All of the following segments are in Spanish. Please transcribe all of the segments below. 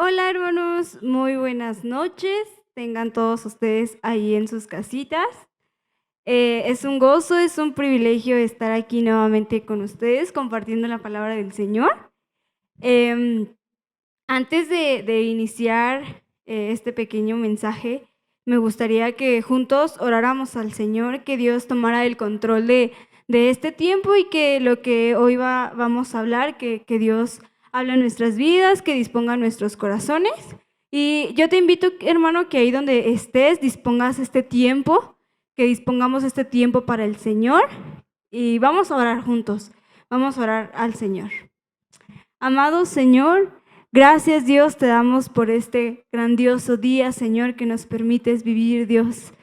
Hola hermanos, muy buenas noches. Tengan todos ustedes ahí en sus casitas. Es un gozo, es un privilegio estar aquí nuevamente con ustedes compartiendo la palabra del Señor. Em, Antes de iniciar este pequeño mensaje, me gustaría que juntos oráramos al Señor, que Dios tomara el control de este tiempo y que lo que hoy vamos a hablar, que Dios hable en nuestras vidas, que disponga nuestros corazones. Y yo te invito, hermano, que ahí donde estés, dispongas este tiempo, que dispongamos este tiempo para el Señor y vamos a orar juntos, vamos a orar al Señor. Amado Señor, gracias Dios te damos por este grandioso día, Señor, que nos permites vivir, Dios.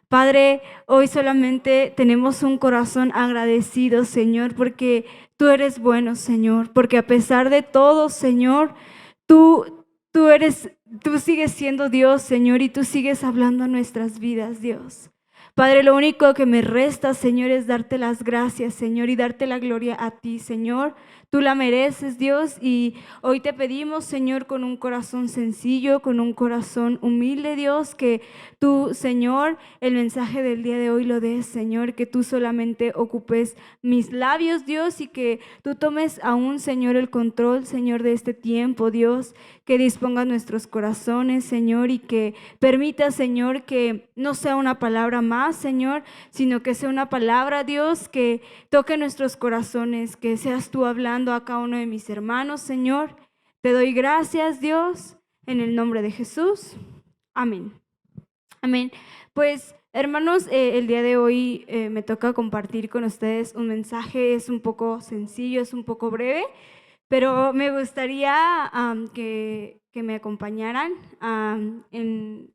Padre, hoy solamente tenemos un corazón agradecido, Señor, porque tú eres bueno, Señor, porque a pesar de todo, Señor, tú sigues siendo Dios, Señor, y tú sigues hablando a nuestras vidas, Dios. Padre, lo único que me resta, Señor, es darte las gracias, Señor, y darte la gloria a ti, Señor. Tú la mereces, Dios, y hoy te pedimos, Señor, con un corazón sencillo, con un corazón humilde, Dios, que tú, Señor, el mensaje del día de hoy lo des, Señor, que tú solamente ocupes mis labios, Dios, y que tú tomes aún, Señor, el control, Señor, de este tiempo, Dios, que disponga nuestros corazones, Señor, y que permita, Señor, que no sea una palabra más, Señor, sino que sea una palabra, Dios, que toque nuestros corazones, que seas tú hablando a cada uno de mis hermanos, Señor. Te doy gracias, Dios, en el nombre de Jesús. Amén. Amén. Pues, hermanos, el día de hoy me toca compartir con ustedes un mensaje. Es un poco sencillo, es un poco breve, pero me gustaría que me acompañaran en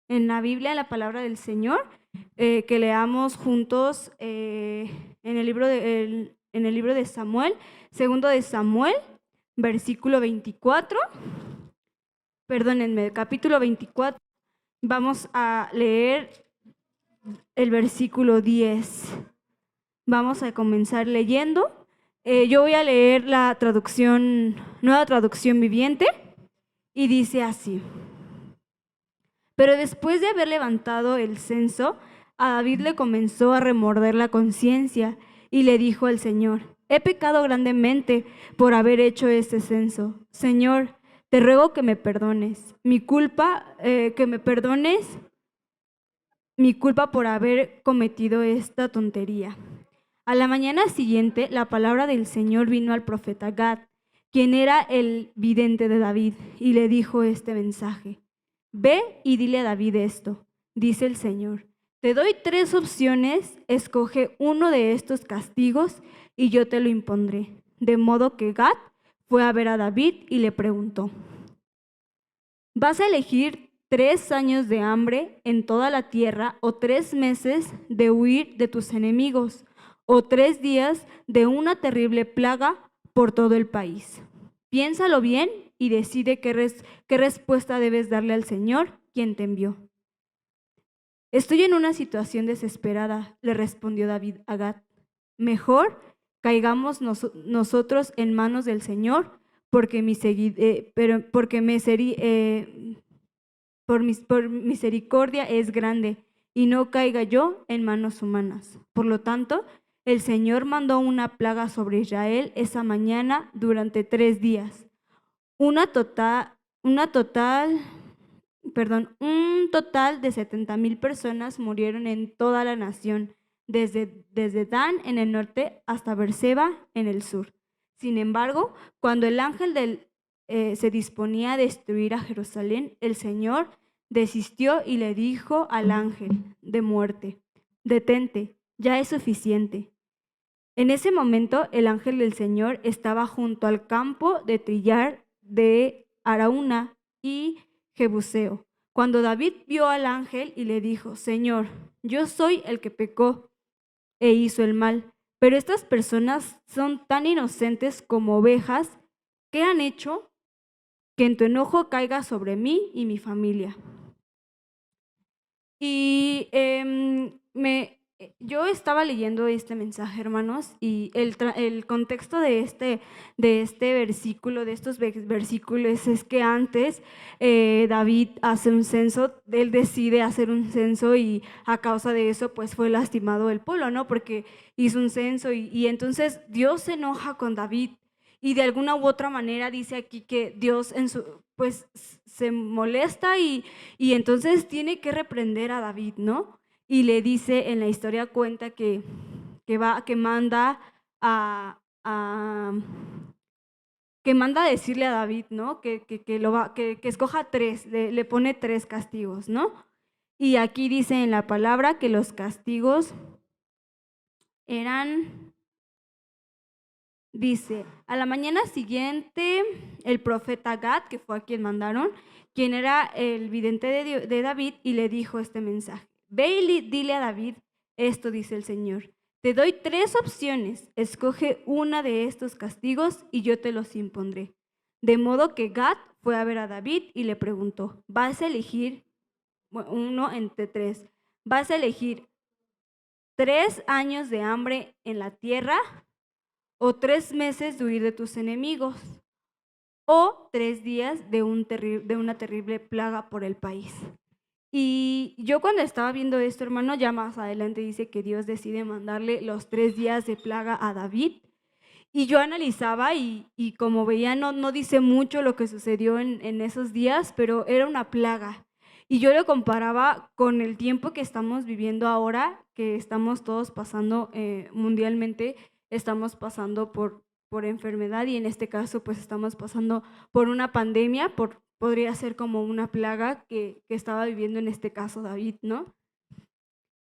la Biblia, en la palabra del Señor, que leamos juntos en el libro de Samuel, segundo de Samuel, versículo 24, perdónenme, capítulo 24. Vamos a leer el versículo 10. Vamos a comenzar leyendo. Yo voy a leer la traducción, nueva traducción viviente, y dice así: Pero después de haber levantado el censo, a David le comenzó a remorder la conciencia y le dijo al Señor: He pecado grandemente por haber hecho este censo. Señor, te ruego que me perdones. Que me perdones mi culpa por haber cometido esta tontería. A la mañana siguiente, la palabra del Señor vino al profeta Gad, quien era el vidente de David, y le dijo este mensaje: Ve y dile a David esto, dice el Señor. Te doy 3 opciones, escoge uno de estos castigos y yo te lo impondré. De modo que Gad fue a ver a David y le preguntó: ¿Vas a elegir 3 años de hambre en toda la tierra o 3 meses de huir de tus enemigos o 3 días de una terrible plaga por todo el país? Piénsalo bien y decide qué respuesta debes darle al Señor, quien te envió. Estoy en una situación desesperada, le respondió David a Gad. Mejor caigamos nosotros en manos del Señor, porque por misericordia es grande, y no caiga yo en manos humanas. Por lo tanto, el Señor mandó una plaga sobre Israel esa mañana durante 3 días. Un total de 70,000 personas murieron en toda la nación, desde Dan en el norte hasta Beerseba en el sur. Sin embargo, cuando el ángel se disponía a destruir a Jerusalén, el Señor desistió y le dijo al ángel de muerte: Detente, ya es suficiente. En ese momento, el ángel del Señor estaba junto al campo de trillar de Araúna y Jebuseo. Cuando David vio al ángel y le dijo: Señor, yo soy el que pecó e hizo el mal, pero estas personas son tan inocentes como ovejas. ¿Qué han hecho? Que en tu enojo caiga sobre mí y mi familia. Y Yo estaba leyendo este mensaje, hermanos, y el contexto de este versículo, de estos versículos, es que antes David hace un censo, él decide hacer un censo y a causa de eso, pues fue lastimado el pueblo, ¿no? Porque hizo un censo y entonces Dios se enoja con David y de alguna u otra manera dice aquí que Dios pues se molesta y entonces tiene que reprender a David, ¿no? Y le dice, en la historia cuenta que manda a que manda a decirle a David, ¿no? Que escoja tres, le pone tres castigos, ¿no? Y aquí dice en la palabra que los castigos eran, dice, a la mañana siguiente el profeta Gad, que fue a quien mandaron, quien era el vidente de David, y le dijo este mensaje: ve y dile a David, esto dice el Señor, te doy tres opciones, escoge una de estos castigos y yo te los impondré. De modo que Gad fue a ver a David y le preguntó, vas a elegir uno entre tres, vas a elegir 3 años de hambre en la tierra, o 3 meses de huir de tus enemigos, o 3 días de una terrible plaga por el país. Y yo cuando estaba viendo esto, hermano, ya más adelante dice que Dios decide mandarle los 3 días de plaga a David. Y yo analizaba y como veía, no dice mucho lo que sucedió en esos días, pero era una plaga. Y yo lo comparaba con el tiempo que estamos viviendo ahora, que estamos todos pasando mundialmente, estamos pasando por enfermedad y en este caso pues estamos pasando por una pandemia, podría ser como una plaga que estaba viviendo en este caso David, ¿no?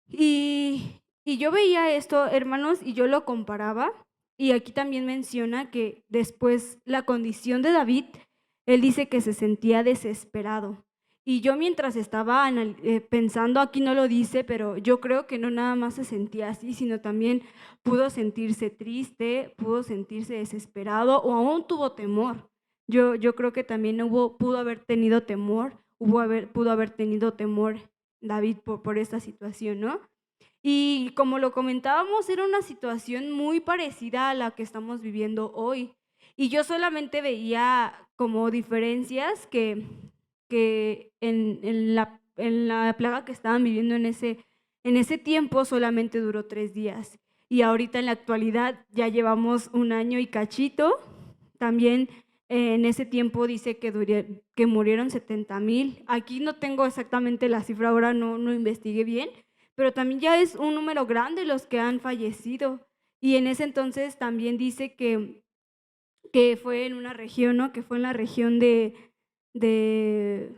Y yo veía esto, hermanos, y yo lo comparaba, y aquí también menciona que después la condición de David, él dice que se sentía desesperado. Y yo mientras estaba pensando, aquí no lo dice, pero yo creo que no nada más se sentía así, sino también pudo sentirse triste, pudo sentirse desesperado o aún tuvo temor. Yo creo que también pudo haber tenido temor, pudo haber tenido temor David por esta situación, ¿no? Y como lo comentábamos, era una situación muy parecida a la que estamos viviendo hoy. Y yo solamente veía como diferencias que en la plaga que estaban viviendo en ese tiempo solamente duró 3 días. Y ahorita en la actualidad ya llevamos un año y cachito. También en ese tiempo dice que murieron 70,000. Aquí no tengo exactamente la cifra, ahora no investigué bien, pero también ya es un número grande los que han fallecido. Y en ese entonces también dice que fue en una región, ¿no? Que fue en la región de, de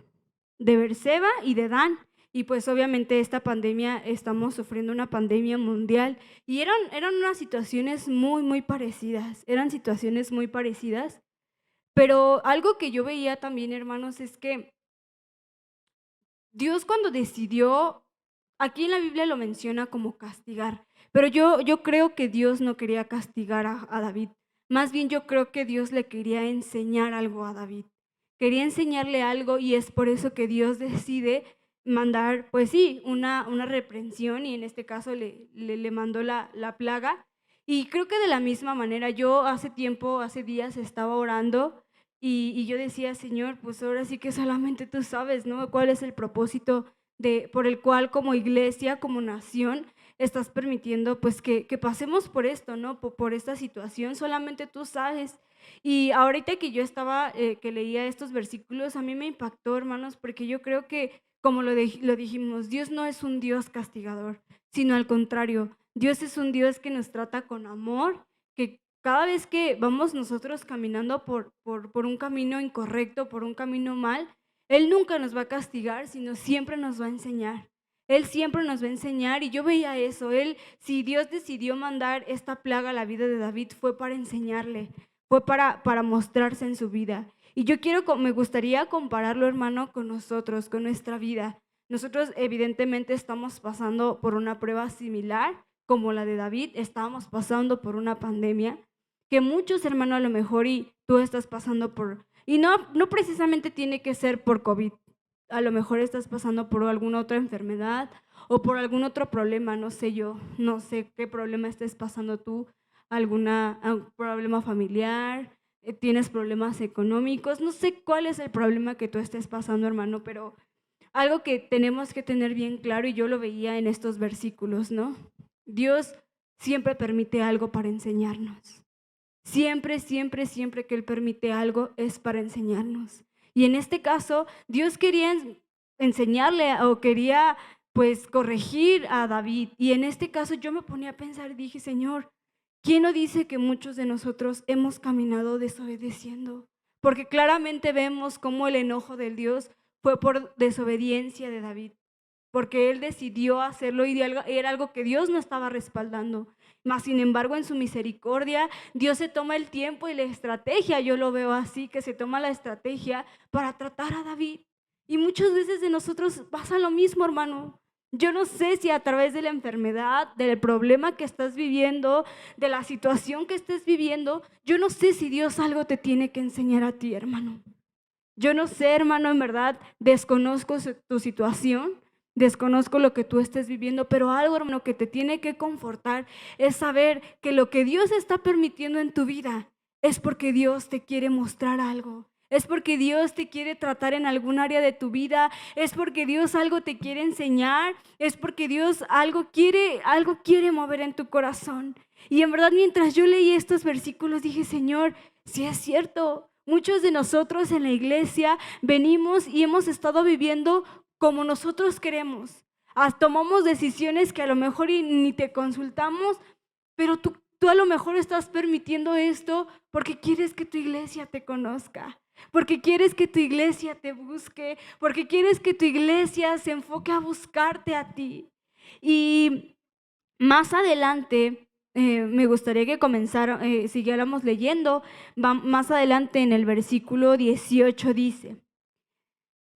Beerseba y de Dan. Y pues obviamente esta pandemia, estamos sufriendo una pandemia mundial y eran unas situaciones muy, muy parecidas, eran situaciones muy parecidas, pero algo que yo veía también, hermanos, es que Dios cuando decidió, aquí en la Biblia lo menciona como castigar, pero yo creo que Dios no quería castigar a David. Más bien yo creo que Dios le quería enseñar algo a David. Quería enseñarle algo y es por eso que Dios decide mandar, pues sí, una reprensión y en este caso le mandó la plaga. Y creo que de la misma manera, yo hace días estaba orando y yo decía, Señor, pues ahora sí que solamente tú sabes, ¿no? ¿Cuál es el propósito por el cual como iglesia, como nación, estás permitiendo pues que pasemos por esto, ¿no? Por esta situación, solamente tú sabes. Y ahorita que yo estaba, que leía estos versículos, a mí me impactó, hermanos, porque yo creo que, como lo dijimos, Dios no es un Dios castigador, sino al contrario, Dios es un Dios que nos trata con amor, que cada vez que vamos nosotros caminando por un camino incorrecto, por un camino mal, Él nunca nos va a castigar, sino siempre nos va a enseñar. Él siempre nos va a enseñar y yo veía eso. Si Dios decidió mandar esta plaga a la vida de David, fue para enseñarle, fue para mostrarse en su vida. Y me gustaría compararlo, hermano, con nosotros, con nuestra vida. Nosotros evidentemente estamos pasando por una prueba similar como la de David, estábamos pasando por una pandemia que muchos, hermanos, a lo mejor y tú estás pasando por, y no precisamente tiene que ser por COVID. a lo mejor estás pasando por alguna otra enfermedad o por algún otro problema, no sé yo, no sé qué problema estés pasando tú, algún problema familiar, tienes problemas económicos, no sé cuál es el problema que tú estés pasando, hermano, pero algo que tenemos que tener bien claro, y yo lo veía en estos versículos, ¿no? Dios siempre permite algo para enseñarnos. Siempre, siempre, siempre que Él permite algo es para enseñarnos. Y en este caso, Dios quería enseñarle o quería pues corregir a David. Y en este caso yo me ponía a pensar y dije, Señor, ¿quién no dice que muchos de nosotros hemos caminado desobedeciendo? Porque claramente vemos cómo el enojo del Dios fue por desobediencia de David, porque él decidió hacerlo y era algo que Dios no estaba respaldando. Mas, sin embargo, en su misericordia, Dios se toma el tiempo y la estrategia, yo lo veo así, que se toma la estrategia para tratar a David. Y muchas veces de nosotros pasa lo mismo, hermano. Yo no sé si a través de la enfermedad, del problema que estás viviendo, de la situación que estés viviendo, yo no sé si Dios algo te tiene que enseñar a ti, hermano. Yo no sé, hermano, en verdad, desconozco tu situación, desconozco lo que tú estés viviendo, pero algo, hermano, que te tiene que confortar es saber que lo que Dios está permitiendo en tu vida es porque Dios te quiere mostrar algo. Es porque Dios te quiere tratar en algún área de tu vida, es porque Dios algo te quiere enseñar, es porque Dios algo quiere mover en tu corazón. Y en verdad, mientras yo leí estos versículos, dije, Señor, si es cierto. Muchos de nosotros en la iglesia venimos y hemos estado viviendo como nosotros queremos. Tomamos decisiones que a lo mejor ni te consultamos, pero tú a lo mejor estás permitiendo esto porque quieres que tu iglesia te conozca, porque quieres que tu iglesia te busque, porque quieres que tu iglesia se enfoque a buscarte a ti. Y más adelante, me gustaría que siguiéramos leyendo. Más adelante en el versículo 18 dice,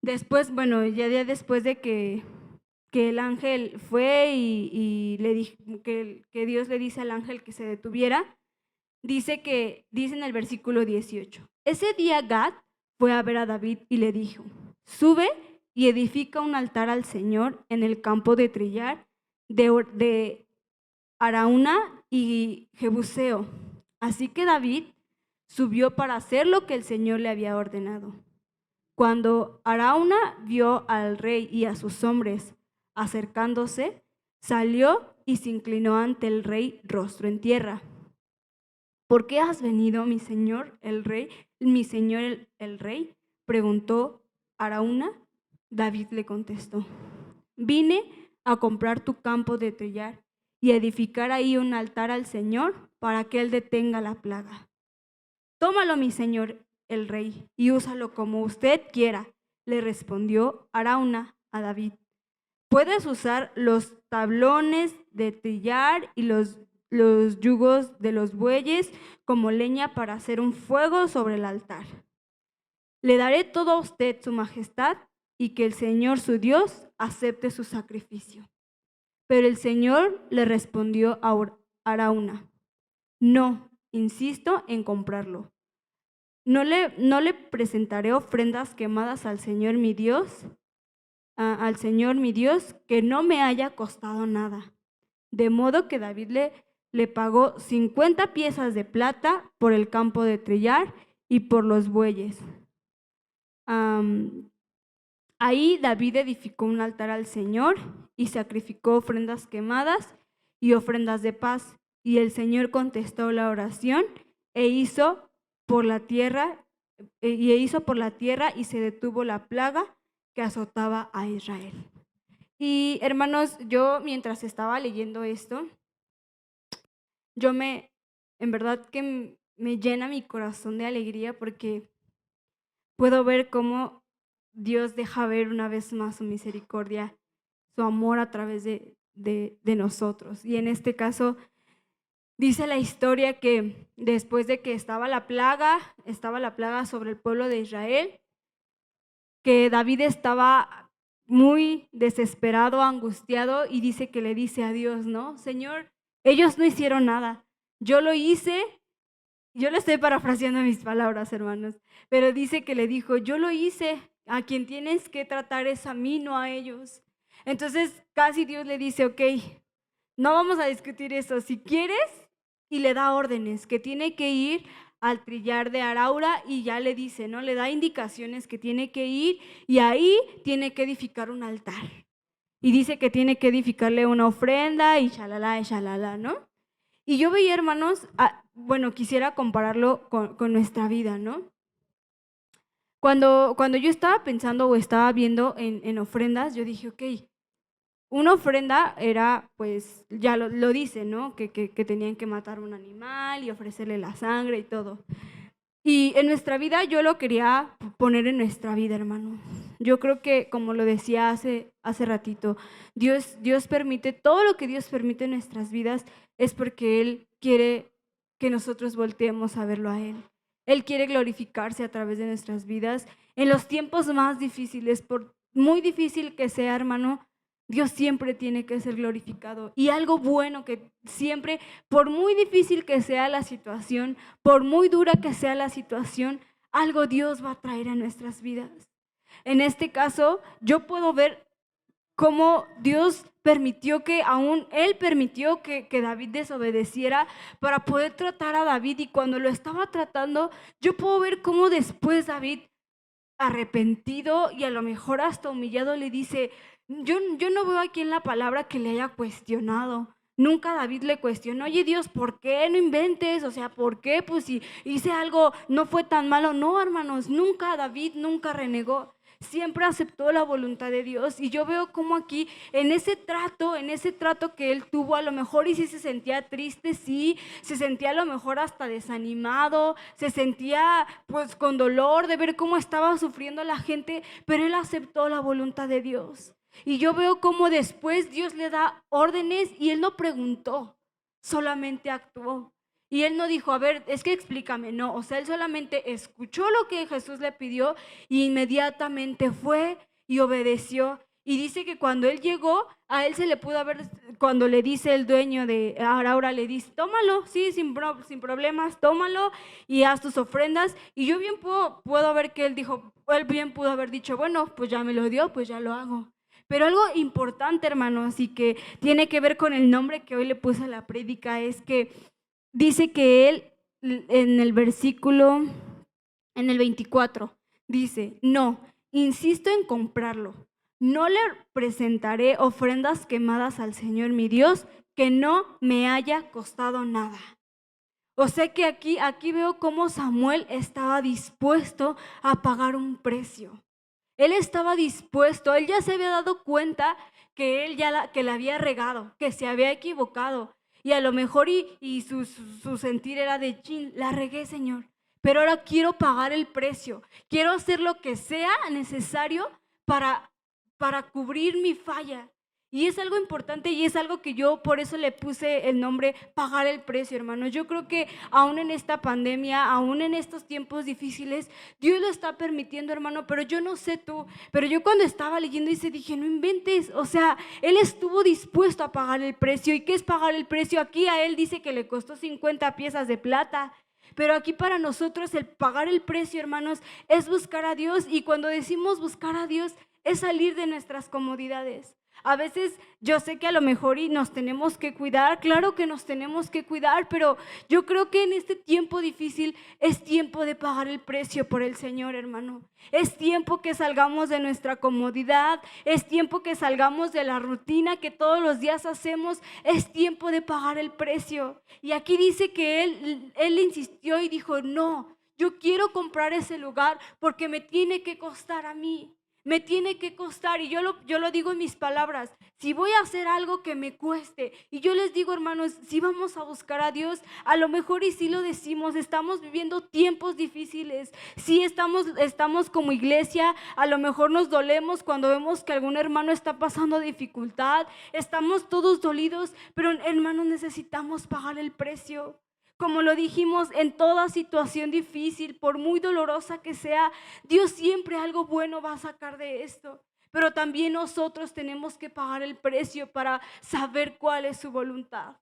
después, bueno, ya después de que el ángel fue y le dijo que Dios le dice al ángel que se detuviera, dice en el versículo 18, ese día Gad fue a ver a David y le dijo, sube y edifica un altar al Señor en el campo de trillar de Arauna y Jebuseo. Así que David subió para hacer lo que el Señor le había ordenado. Cuando Arauna vio al rey y a sus hombres acercándose, salió y se inclinó ante el rey rostro en tierra. ¿Por qué has venido, mi señor el rey? Mi señor el rey, preguntó Arauna. David le contestó, vine a comprar tu campo de trillar y edificar ahí un altar al Señor para que Él detenga la plaga. Tómalo, mi señor el rey, y úsalo como usted quiera, le respondió Arauna a David. Puedes usar los tablones de trillar y los yugos de los bueyes como leña para hacer un fuego sobre el altar. Le daré todo a usted, su majestad, y que el Señor su Dios acepte su sacrificio. Pero el Señor le respondió a Arauna, no, insisto en comprarlo. No le presentaré ofrendas quemadas al Señor mi Dios, que no me haya costado nada. De modo que David le pagó 50 piezas de plata por el campo de trillar y por los bueyes. Ahí David edificó un altar al Señor y sacrificó ofrendas quemadas y ofrendas de paz. Y el Señor contestó la oración e hizo por la tierra y se detuvo la plaga que azotaba a Israel. Y hermanos, yo mientras estaba leyendo esto, en verdad que me llena mi corazón de alegría porque puedo ver cómo Dios deja ver una vez más su misericordia, su amor a través de nosotros. Y en este caso, dice la historia que después de que estaba la plaga sobre el pueblo de Israel, que David estaba muy desesperado, angustiado, y dice que le dice a Dios, ¿no? Señor, ellos no hicieron nada. Yo lo hice. Yo le estoy parafraseando mis palabras, hermanos, pero dice que le dijo, yo lo hice, a quien tienes que tratar es a mí, no a ellos. Entonces casi Dios le dice, ok, no vamos a discutir eso, si quieres, y le da órdenes, que tiene que ir al trillar de Araura y ya le dice, ¿no? Le da indicaciones que tiene que ir y ahí tiene que edificar un altar. Y dice que tiene que edificarle una ofrenda y shalala, ¿no? Y yo veía, hermanos, bueno, quisiera compararlo con nuestra vida, ¿no? Cuando yo estaba pensando o estaba viendo en ofrendas, yo dije, ok, una ofrenda era, pues, ya lo dice, ¿no? Que tenían que matar un animal y ofrecerle la sangre y todo. Y en nuestra vida yo lo quería poner en nuestra vida, hermano. Yo creo que, como lo decía hace ratito, Dios permite, todo lo que Dios permite en nuestras vidas es porque Él quiere que nosotros volteemos a verlo a Él. Él quiere glorificarse a través de nuestras vidas. En los tiempos más difíciles, por muy difícil que sea, hermano, Dios siempre tiene que ser glorificado. Y algo bueno que siempre, por muy difícil que sea la situación, por muy dura que sea la situación, algo Dios va a traer a nuestras vidas. En este caso, yo puedo ver cómo Dios permitió que Él permitió que David desobedeciera para poder tratar a David. Y cuando lo estaba tratando, yo puedo ver cómo después David, arrepentido y a lo mejor hasta humillado, le dice, yo no veo aquí en la palabra que le haya cuestionado. Nunca David le cuestionó, oye Dios, ¿por qué no inventes? O sea, ¿por qué? Pues si hice algo, no fue tan malo. No, hermanos, David nunca renegó. Siempre aceptó la voluntad de Dios. Y yo veo como aquí, en ese trato que él tuvo, a lo mejor y sí se sentía triste, sí, se sentía a lo mejor hasta desanimado, se sentía pues con dolor de ver cómo estaba sufriendo la gente, pero él aceptó la voluntad de Dios. Y yo veo cómo después Dios le da órdenes y él no preguntó, solamente actuó. Y él no dijo, a ver, es que explícame, no, o sea, él solamente escuchó lo que Jesús le pidió y inmediatamente fue y obedeció. Y dice que cuando él llegó, a él se le pudo haber, cuando le dice el dueño de ahora le dice, tómalo, sí, sin problemas, tómalo y haz tus ofrendas. Y yo bien puedo ver que él dijo, él bien pudo haber dicho, bueno, pues ya me lo dio, pues ya lo hago. Pero algo importante, hermanos, y que tiene que ver con el nombre que hoy le puse a la prédica, es que dice que él, en el versículo, en el 24, dice, no, insisto en comprarlo. No le presentaré ofrendas quemadas al Señor mi Dios que no me haya costado nada. O sea que aquí veo cómo Samuel estaba dispuesto a pagar un precio. Él estaba dispuesto, él ya se había dado cuenta que él que la había regado, que se había equivocado. Y a lo mejor y su sentir era de, chin, la regué, Señor. Pero ahora quiero pagar el precio. Quiero hacer lo que sea necesario para cubrir mi falla. Y es algo importante y es algo que yo por eso le puse el nombre pagar el precio, hermanos. Yo creo que aún en esta pandemia, aún en estos tiempos difíciles, Dios lo está permitiendo, hermano, pero yo no sé tú, pero yo cuando estaba leyendo dije, no inventes, o sea, Él estuvo dispuesto a pagar el precio. ¿Y qué es pagar el precio? Aquí a Él dice que le costó 50 piezas de plata. Pero aquí para nosotros el pagar el precio, hermanos, es buscar a Dios. Y cuando decimos buscar a Dios, es salir de nuestras comodidades. A veces yo sé que a lo mejor y nos tenemos que cuidar, claro que nos tenemos que cuidar, pero yo creo que en este tiempo difícil es tiempo de pagar el precio por el Señor, hermano. Es tiempo que salgamos de nuestra comodidad, es tiempo que salgamos de la rutina que todos los días hacemos, es tiempo de pagar el precio. Y aquí dice que él insistió y dijo, no, yo quiero comprar ese lugar porque me tiene que costar a mí. Me tiene que costar, y yo lo digo en mis palabras, si voy a hacer algo que me cueste, y yo les digo, hermanos, si vamos a buscar a Dios, a lo mejor y si lo decimos, estamos viviendo tiempos difíciles, si estamos como iglesia, a lo mejor nos dolemos cuando vemos que algún hermano está pasando dificultad, estamos todos dolidos, pero hermanos, necesitamos pagar el precio. Como lo dijimos, en toda situación difícil, por muy dolorosa que sea, Dios siempre algo bueno va a sacar de esto. Pero también nosotros tenemos que pagar el precio para saber cuál es su voluntad.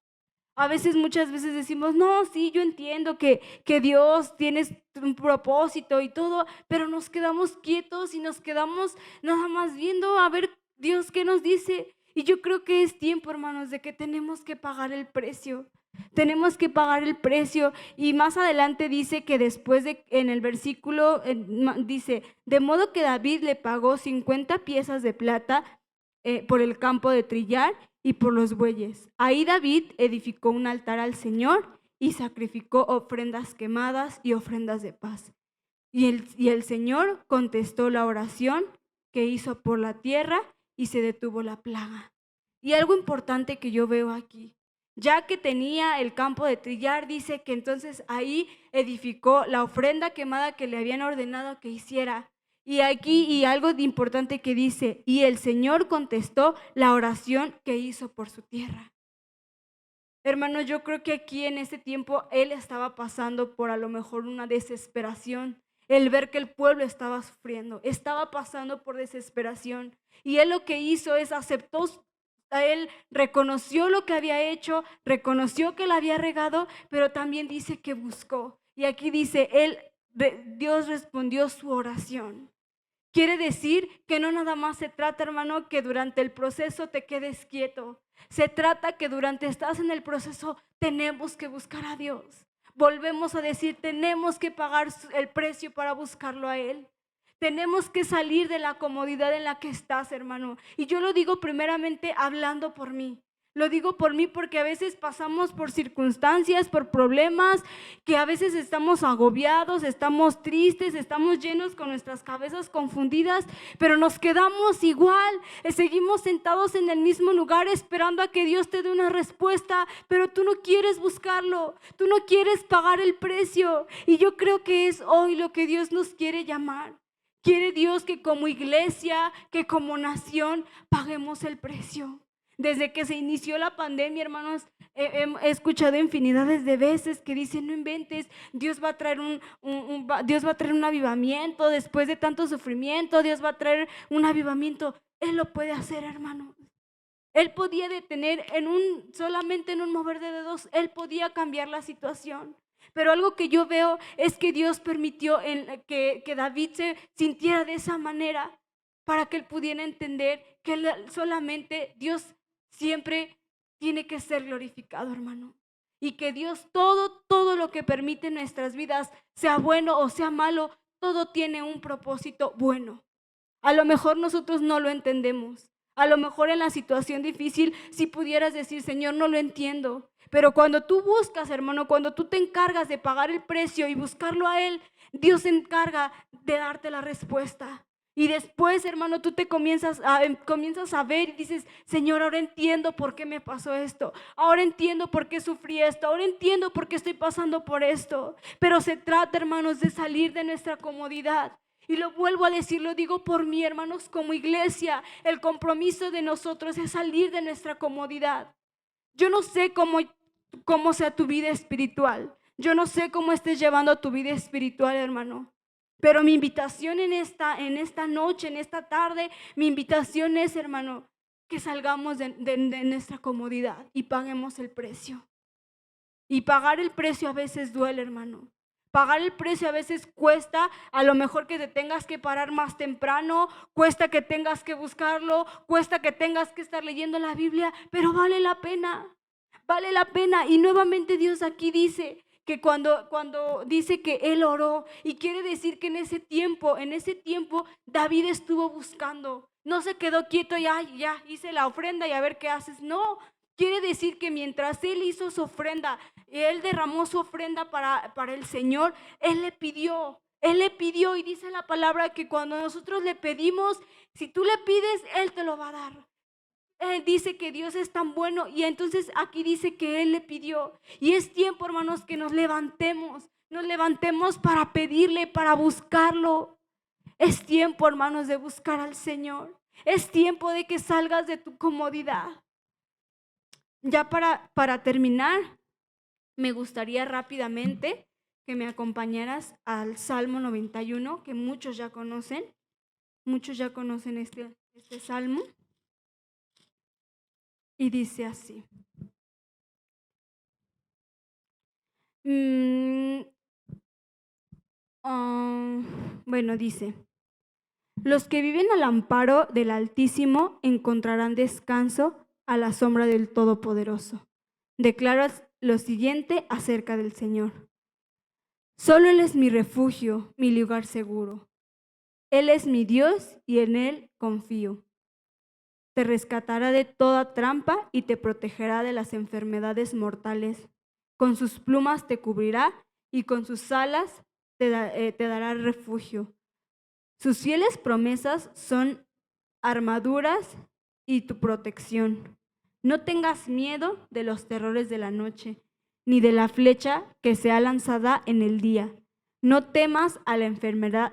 A veces, muchas veces decimos, no, sí, yo entiendo que Dios tiene un propósito y todo, pero nos quedamos quietos y nos quedamos nada más viendo a ver Dios qué nos dice. Y yo creo que es tiempo, hermanos, de que tenemos que pagar el precio. Tenemos que pagar el precio. Y más adelante dice que después en el versículo, dice, de modo que David le pagó 50 piezas de plata por el campo de trillar y por los bueyes. Ahí David edificó un altar al Señor y sacrificó ofrendas quemadas y ofrendas de paz. Y el Señor contestó la oración que hizo por la tierra y se detuvo la plaga. Y algo importante que yo veo aquí, ya que tenía el campo de trillar, dice que entonces ahí edificó la ofrenda quemada que le habían ordenado que hiciera. Y aquí, y algo importante que dice, y el Señor contestó la oración que hizo por su tierra. Hermanos, yo creo que aquí en ese tiempo él estaba pasando por a lo mejor una desesperación, el ver que el pueblo estaba sufriendo, estaba pasando por desesperación. Y él lo que hizo es aceptó, a él reconoció lo que había hecho, reconoció que la había regado, pero también dice que buscó. Y aquí dice, Dios respondió su oración. Quiere decir que no nada más se trata, hermano, que durante el proceso te quedes quieto. Se trata que durante estás en el proceso tenemos que buscar a Dios. Volvemos a decir, tenemos que pagar el precio para buscarlo a Él. Tenemos que salir de la comodidad en la que estás, hermano. Y yo lo digo primeramente hablando por mí. Lo digo por mí porque a veces pasamos por circunstancias, por problemas, que a veces estamos agobiados, estamos tristes, estamos llenos con nuestras cabezas confundidas, pero nos quedamos igual, seguimos sentados en el mismo lugar esperando a que Dios te dé una respuesta, pero tú no quieres buscarlo, tú no quieres pagar el precio. Y yo creo que es hoy lo que Dios nos quiere llamar. Quiere Dios que como iglesia, que como nación, paguemos el precio. Desde que se inició la pandemia, hermanos, he escuchado infinidades de veces que dicen, no inventes, Dios va a traer Dios va a traer un avivamiento después de tanto sufrimiento, Dios va a traer un avivamiento. Él lo puede hacer, hermano. Él podía detener solamente en un mover de dedos, Él podía cambiar la situación. Pero algo que yo veo es que Dios permitió que David se sintiera de esa manera para que él pudiera entender que solamente Dios siempre tiene que ser glorificado, hermano. Y que Dios todo lo que permite en nuestras vidas, sea bueno o sea malo, todo tiene un propósito bueno. A lo mejor nosotros no lo entendemos. A lo mejor en la situación difícil si pudieras decir, Señor, no lo entiendo. Pero cuando tú buscas, hermano, cuando tú te encargas de pagar el precio y buscarlo a Él, Dios se encarga de darte la respuesta. Y después, hermano, tú te comienzas a ver y dices, Señor, ahora entiendo por qué me pasó esto. Ahora entiendo por qué sufrí esto. Ahora entiendo por qué estoy pasando por esto. Pero se trata, hermanos, de salir de nuestra comodidad. Y lo vuelvo a decir, lo digo por mí, hermanos, como iglesia, el compromiso de nosotros es salir de nuestra comodidad. Yo no sé cómo sea tu vida espiritual. Yo no sé cómo estés llevando tu vida espiritual, hermano. Pero mi invitación en esta noche, en esta tarde, mi invitación es, hermano, que salgamos de nuestra comodidad y paguemos el precio. Y pagar el precio a veces duele, hermano. Pagar el precio a veces cuesta, a lo mejor que te tengas que parar más temprano, cuesta que tengas que buscarlo, cuesta que tengas que estar leyendo la Biblia, pero vale la pena, vale la pena. Y nuevamente Dios aquí dice que cuando dice que Él oró, y quiere decir que en ese tiempo David estuvo buscando, no se quedó quieto, ya hice la ofrenda y a ver qué haces, no. Quiere decir que mientras él hizo su ofrenda, él derramó su ofrenda para el Señor, él le pidió y dice la palabra que cuando nosotros le pedimos, si tú le pides, Él te lo va a dar. Él dice que Dios es tan bueno y entonces aquí dice que Él le pidió. Y es tiempo, hermanos, que nos levantemos para pedirle, para buscarlo. Es tiempo, hermanos, de buscar al Señor. Es tiempo de que salgas de tu comodidad. Ya para terminar, me gustaría rápidamente que me acompañaras al Salmo 91, que muchos ya conocen este salmo, y dice así: Mm, bueno, dice, los que viven al amparo del Altísimo encontrarán descanso a la sombra del Todopoderoso. Declaras lo siguiente acerca del Señor. Solo Él es mi refugio, mi lugar seguro. Él es mi Dios y en Él confío. Te rescatará de toda trampa y te protegerá de las enfermedades mortales. Con sus plumas te cubrirá y con sus alas te dará refugio. Sus fieles promesas son armaduras y tu protección. No tengas miedo de los terrores de la noche, ni de la flecha que sea lanzada en el día. No temas a la enfermedad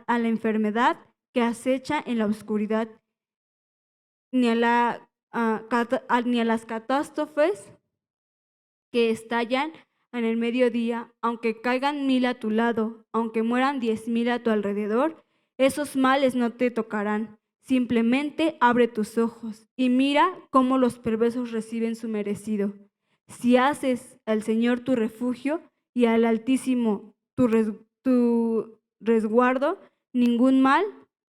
que acecha en la oscuridad, ni ni a las catástrofes que estallan en el mediodía, aunque caigan 1000 a tu lado, aunque mueran 10,000 a tu alrededor, esos males no te tocarán. Simplemente abre tus ojos y mira cómo los perversos reciben su merecido. Si haces al Señor tu refugio y al Altísimo tu resguardo, ningún mal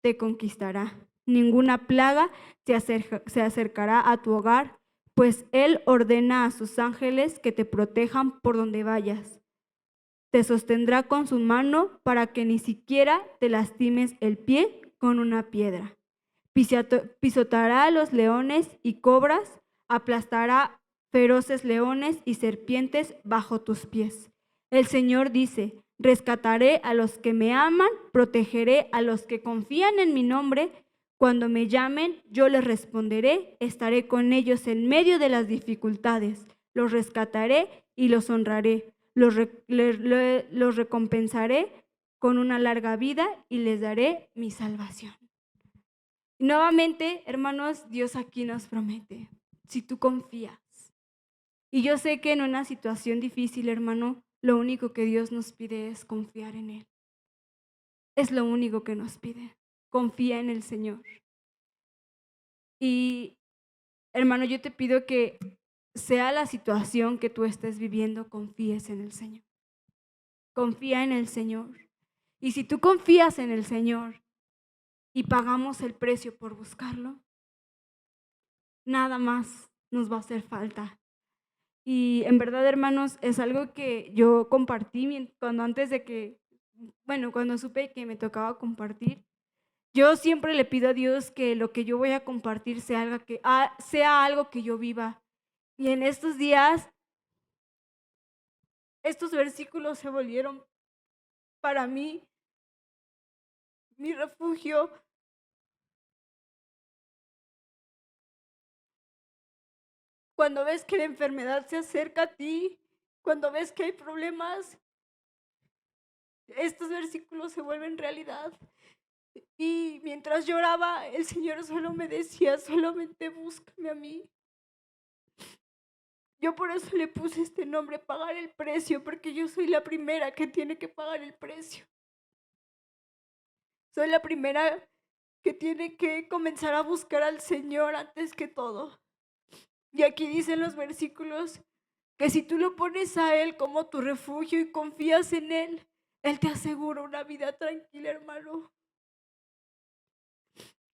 te conquistará, ninguna plaga se acercará a tu hogar, pues Él ordena a sus ángeles que te protejan por donde vayas. Te sostendrá con su mano para que ni siquiera te lastimes el pie con una piedra. Pisoteará a los leones y cobras, aplastará feroces leones y serpientes bajo tus pies. El Señor dice, rescataré a los que me aman, protegeré a los que confían en mi nombre. Cuando me llamen, yo les responderé, estaré con ellos en medio de las dificultades, los rescataré y los honraré, los recompensaré con una larga vida y les daré mi salvación. Nuevamente, hermanos, Dios aquí nos promete, si tú confías. Y yo sé que en una situación difícil, hermano, lo único que Dios nos pide es confiar en Él. Es lo único que nos pide. Confía en el Señor. Y, hermano, yo te pido que sea la situación que tú estés viviendo, confíes en el Señor. Confía en el Señor. Y si tú confías en el Señor y pagamos el precio por buscarlo, nada más nos va a hacer falta. Y en verdad, hermanos, es algo que yo compartí cuando supe que me tocaba compartir. Yo siempre le pido a Dios que lo que yo voy a compartir sea algo que yo viva. Y en estos días, estos versículos se volvieron para mí mi refugio. Cuando ves que la enfermedad se acerca a ti, cuando ves que hay problemas, estos versículos se vuelven realidad. Y mientras lloraba, el Señor solo me decía, solamente búscame a mí. Yo por eso le puse este nombre, pagar el precio, porque yo soy la primera que tiene que pagar el precio. Soy la primera que tiene que comenzar a buscar al Señor antes que todo. Y aquí dicen los versículos que si tú lo pones a Él como tu refugio y confías en Él, Él te asegura una vida tranquila, hermano.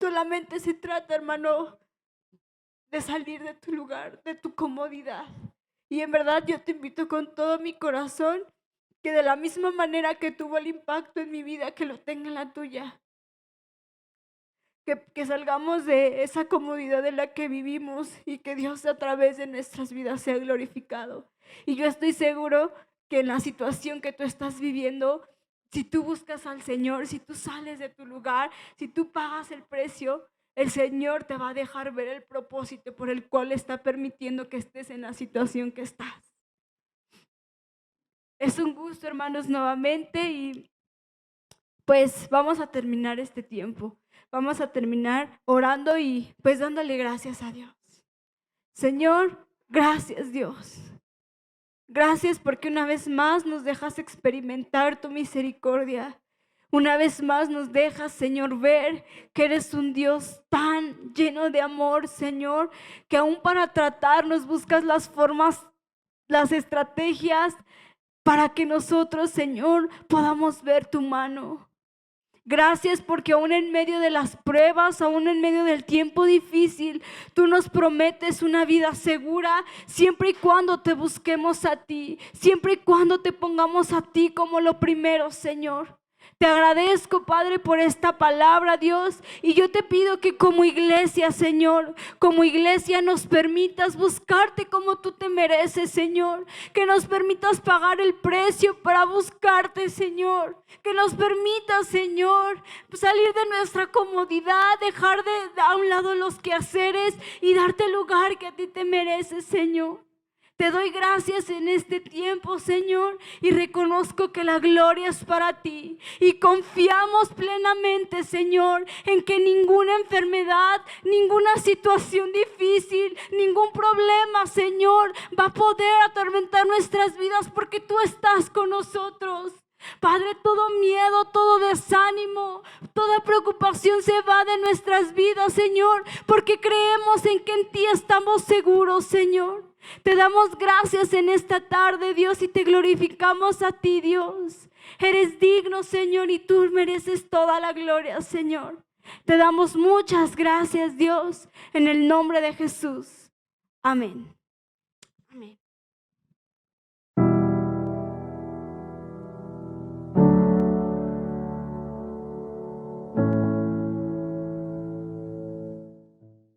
Solamente se trata, hermano, de salir de tu lugar, de tu comodidad. Y en verdad yo te invito con todo mi corazón que de la misma manera que tuvo el impacto en mi vida, que lo tenga en la tuya. Que salgamos de esa comodidad en la que vivimos y que Dios a través de nuestras vidas sea glorificado. Y yo estoy seguro que en la situación que tú estás viviendo, si tú buscas al Señor, si tú sales de tu lugar, si tú pagas el precio, el Señor te va a dejar ver el propósito por el cual está permitiendo que estés en la situación que estás. Es un gusto, hermanos, nuevamente, y pues vamos a terminar este tiempo. Vamos a terminar orando y pues dándole gracias a Dios. Señor, gracias, Dios. Gracias porque una vez más nos dejas experimentar tu misericordia. Una vez más nos dejas, Señor, ver que eres un Dios tan lleno de amor, Señor, que aún para tratarnos buscas las formas, las estrategias para que nosotros, Señor, podamos ver tu mano. Gracias porque aún en medio de las pruebas, aún en medio del tiempo difícil, tú nos prometes una vida segura siempre y cuando te busquemos a ti, siempre y cuando te pongamos a ti como lo primero, Señor. Te agradezco, Padre, por esta palabra, Dios, y yo te pido que como iglesia, Señor, como iglesia nos permitas buscarte como tú te mereces, Señor, que nos permitas pagar el precio para buscarte, Señor, que nos permitas, Señor, salir de nuestra comodidad, dejar de a un lado los quehaceres y darte el lugar que a ti te mereces, Señor. Te doy gracias en este tiempo, Señor, y reconozco que la gloria es para ti. Y confiamos plenamente, Señor, en que ninguna enfermedad, ninguna situación difícil, ningún problema, Señor, va a poder atormentar nuestras vidas porque tú estás con nosotros. Padre, todo miedo, todo desánimo, toda preocupación se va de nuestras vidas, Señor, porque creemos en que en ti estamos seguros, Señor. Te damos gracias en esta tarde, Dios, y te glorificamos a ti, Dios. Eres digno, Señor, y tú mereces toda la gloria, Señor. Te damos muchas gracias, Dios, en el nombre de Jesús. Amén.